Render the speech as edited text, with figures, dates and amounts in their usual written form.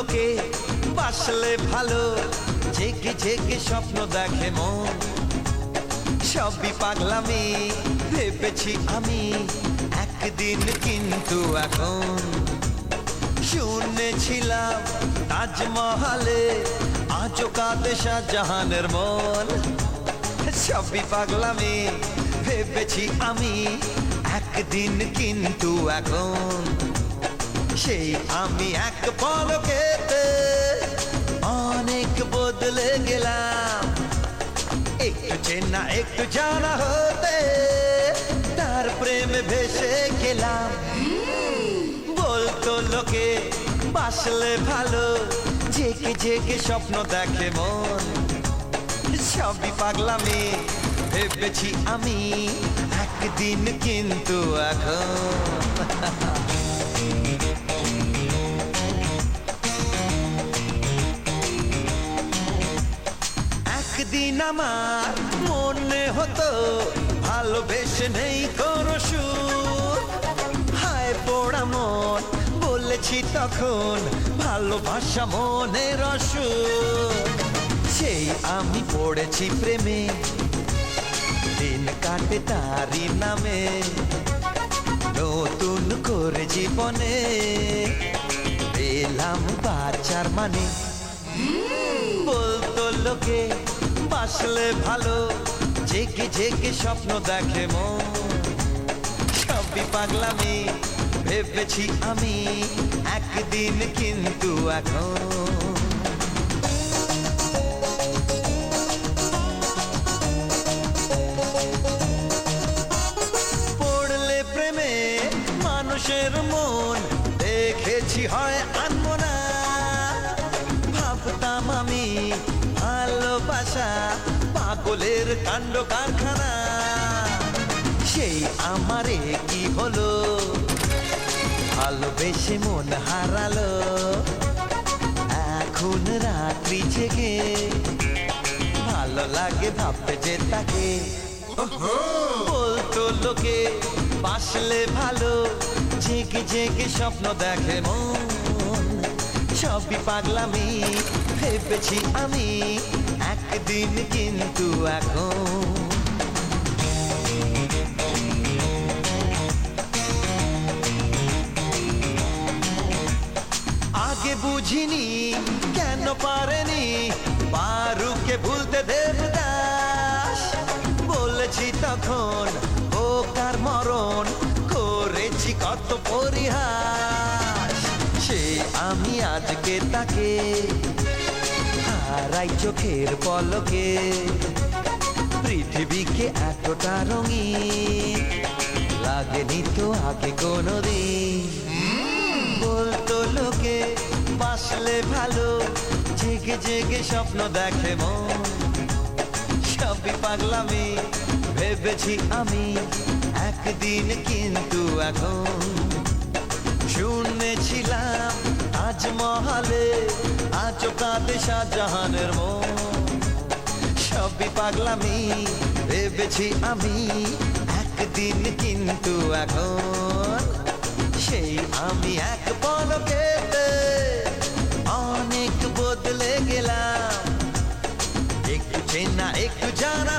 লোকে বাসলে ভালো, জেগে জেগে স্বপ্ন দেখে মন। সবই পাগলামি ভেবেছি আমি একদিন, কিন্তু এখন শুনেছিলাম তাজমহলে আজও কাঁদে শাহজাহানের মন। সবই পাগলামি ভেবেছি আমি একদিন, কিন্তু এখন সেই আমি এক পলকেতে অনেক বদলে গেলাম। একটু চেনা একটু জানা হতে তার প্রেমে ভেসে গেলাম। বলতো লোকে বাসলে ভালো, জেগে জেগে স্বপ্ন দেখে মন। সবই পাগলামি ভেবেছি আমি একদিন, কিন্তু এখন একদিন আমার মনে হতো ভালোবেসে নেই কোনো সুর। হায় পোড়া মন বলেছি তখন ভালোবাসা মনের অসুর। সেই আমি পড়েছি প্রেমে, দিন কাটে তারি নামে। নতুন করে জীবনে পেলাম বাঁচার মানে। বলতো লোকে বাসলে ভালো, জেগে জেগে স্বপ্ন দেখে মন। সবই পাগলামি ভেবেছি আমি একদিন, কিন্তু এখন পড়লে প্রেমে মানুষের মন দেখেছি হয় আনবো না। ভাবতাম আমি ভালোবাসা পাগলের কাণ্ড কারখানা। সেই আমারে কি হলো, ভালোবেসে মন হারালো। এখন রাত্রি জেগে ভালো লাগে ভাবতে যে তাকে। বলতো লোকে বাসলে ভালো, জেগে জেগে স্বপ্ন দেখে মন। সবই পাগলামি ভেবেছি আমি একদিন, কিন্তু এখন আগে বুঝিনি কেন পারেনি বারুকে ভুলতে দেবদাস। বলেছি তখন ও কার মরণ, করেছি কত পরিহাস। সে আমি আজকে তাকে হারাই চোখের পলকে। পৃথিবীকে এতটা রঙিন লাগেনি তো আগে কোনোদিন। বলতো লোকে বাসলে ভালো, জেগে জেগে স্বপ্ন দেখে মন। সবই পাগলামি ভেবেছি আমি একদিন, কিন্তু এখন শুনেছিলাম তাজমহলে আজও কাঁদে শাহজাহানের মন। সবই পাগলামি ভেবেছি আমি একদিন, কিন্তু এখন সেই আমি এক পলকেতে অনেক বদলে গেলাম। একটু চেনা একটু জানা